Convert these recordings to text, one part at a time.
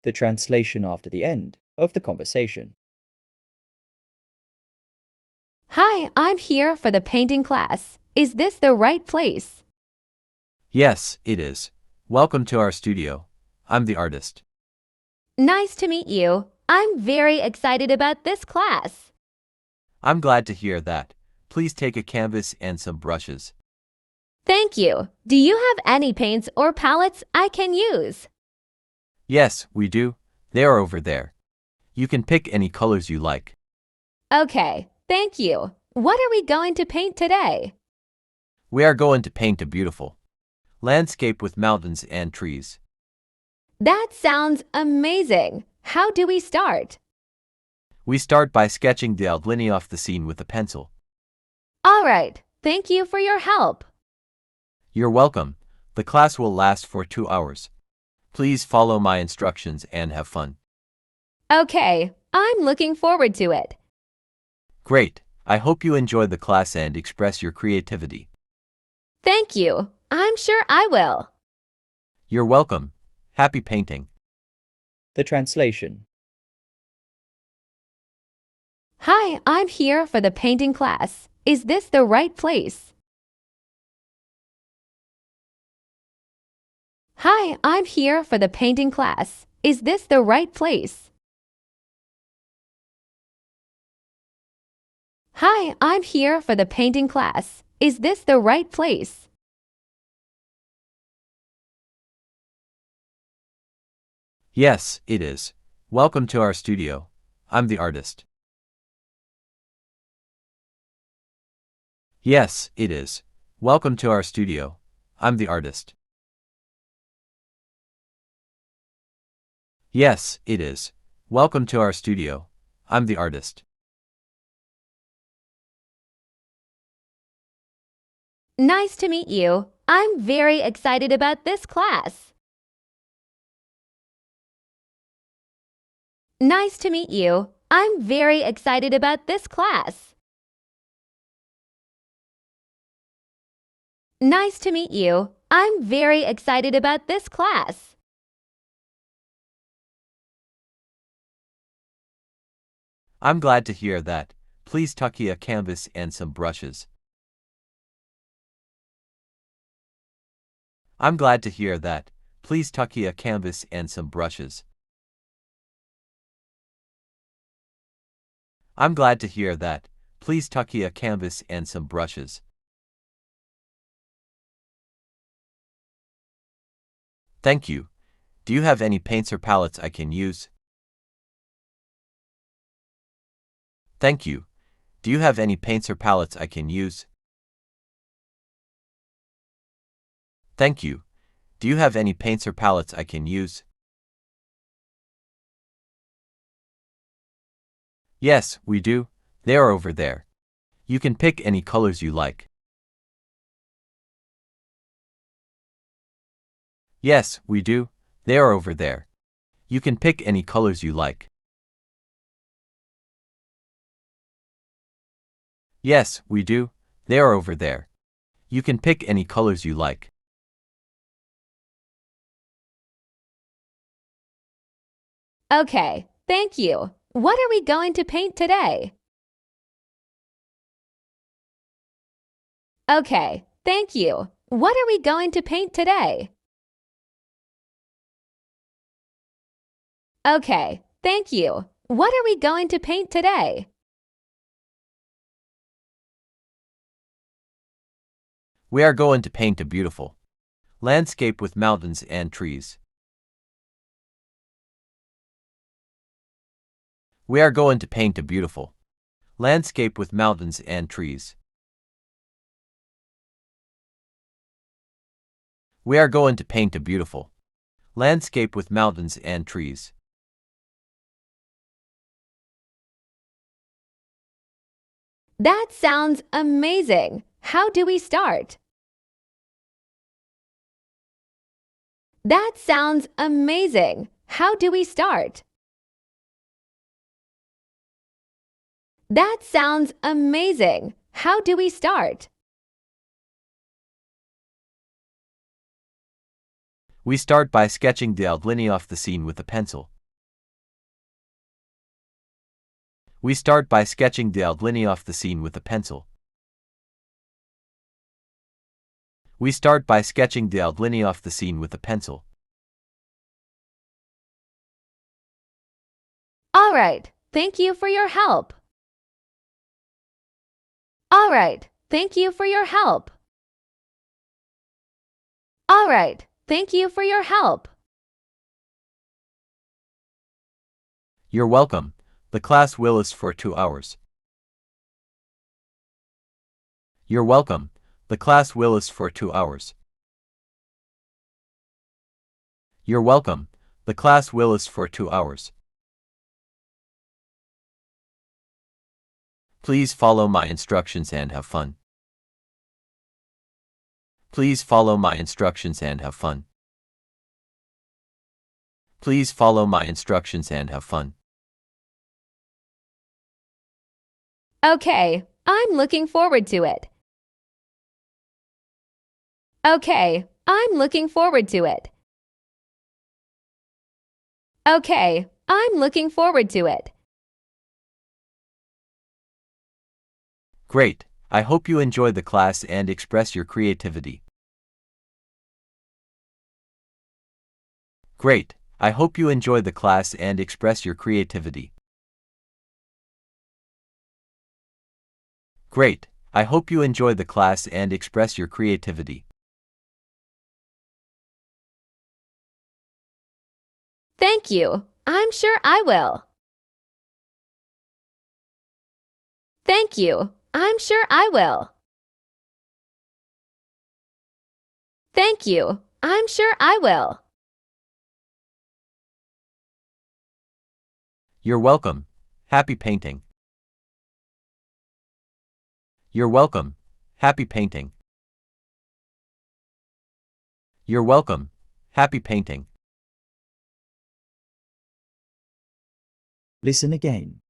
The translation after the end of the conversation. Hi, I'm here for the painting class. Is this the right place? Yes, it is. Welcome to our studio. I'm the artist. Nice to meet you. I'm very excited about this class. I'm glad to hear that. Please take a canvas and some brushes. Thank you. Do you have any paints or palettes I can use? Yes, we do. They are over there. You can pick any colors you like. Okay, thank you. What are we going to paint today? We are going to paint a beautiful landscape with mountains and trees. That sounds amazing. How do we start? We start by sketching the outline of the scene with a pencil. All right, thank you for your help. You're welcome. The class will last for 2 hours. Please follow my instructions and have fun. Okay, I'm looking forward to it. Great. I hope you enjoy the class and express your creativity. Thank you. I'm sure I will. You're welcome. Happy painting. The translation. Hi, I'm here for the painting class. Is this the right place? Hi, I'm here for the painting class. Is this the right place? Hi, I'm here for the painting class. Is this the right place? Yes, it is. Welcome to our studio. I'm the artist. Yes, it is. Welcome to our studio. I'm the artist. Yes, it is. Welcome to our studio. I'm the artist. Nice to meet you. I'm very excited about this class. Nice to meet you. I'm very excited about this class. Nice to meet you. I'm very excited about this class. I'm glad to hear that. Please tuck a canvas and some brushes. I'm glad to hear that. Please tuck a canvas and some brushes. I'm glad to hear that. Please tuck a canvas and some brushes. Thank you. Do you have any paints or palettes I can use? Thank you. Do you have any paints or palettes I can use? Thank you. Do you have any paints or palettes I can use? Yes, we do. They are over there. You can pick any colors you like. Yes, we do. They are over there. You can pick any colors you like. Yes, we do. They are over there. You can pick any colors you like. Okay, thank you. What are we going to paint today? Okay, thank you. What are we going to paint today? Okay, thank you. What are we going to paint today? We are going to paint a beautiful landscape with mountains and trees. We are going to paint a beautiful landscape with mountains and trees. We are going to paint a beautiful landscape with mountains and trees. That sounds amazing. How do we start? That sounds amazing. How do we start? That sounds amazing. How do we start? We start by sketching the outline of the scene with a pencil. We start by sketching the outline of the scene with a pencil. We start by sketching the outline of the scene with a pencil. All right, thank you for your help. All right, thank you for your help. All right, thank you for your help. You're welcome. The class will last for 2 hours. You're welcome. The class will last for 2 hours. You're welcome. The class will last for 2 hours. Please follow my instructions and have fun. Please follow my instructions and have fun. Please follow my instructions and have fun. Okay, I'm looking forward to it. Okay, I'm looking forward to it. Okay, I'm looking forward to it. Great. I hope you enjoy the class and express your creativity. Great. I hope you enjoy the class and express your creativity. Great. I hope you enjoy the class and express your creativity. Thank you. I'm sure I will. Thank you. I'm sure I will. Thank you. I'm sure I will. You're welcome. Happy painting. You're welcome. Happy painting. You're welcome. Happy painting. Listen again.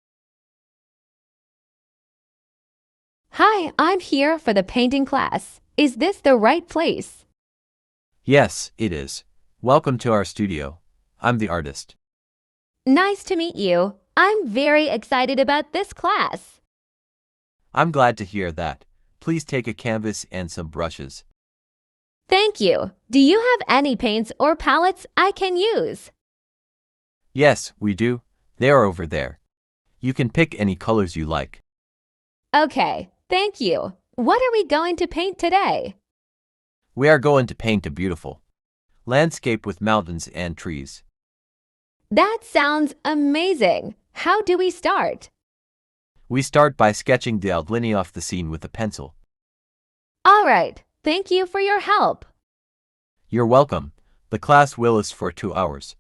Hi, I'm here for the painting class. Is this the right place? Yes, it is. Welcome to our studio. I'm the artist. Nice to meet you. I'm very excited about this class. I'm glad to hear that. Please take a canvas and some brushes. Thank you. Do you have any paints or palettes I can use? Yes, we do. They're over there. You can pick any colors you like. Okay, thank you. What are we going to paint today? We are going to paint a beautiful landscape with mountains and trees. That sounds amazing. How do we start? We start by sketching the outline of the scene with a pencil. All right, thank you for your help. You're welcome. The class will last for 2 hours.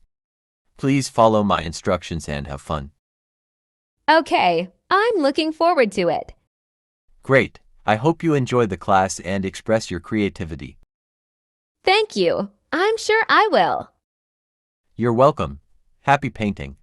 Please follow my instructions and have fun. Okay, I'm looking forward to it. Great. I hope you enjoy the class and express your creativity. Thank you. I'm sure I will. You're welcome. Happy painting.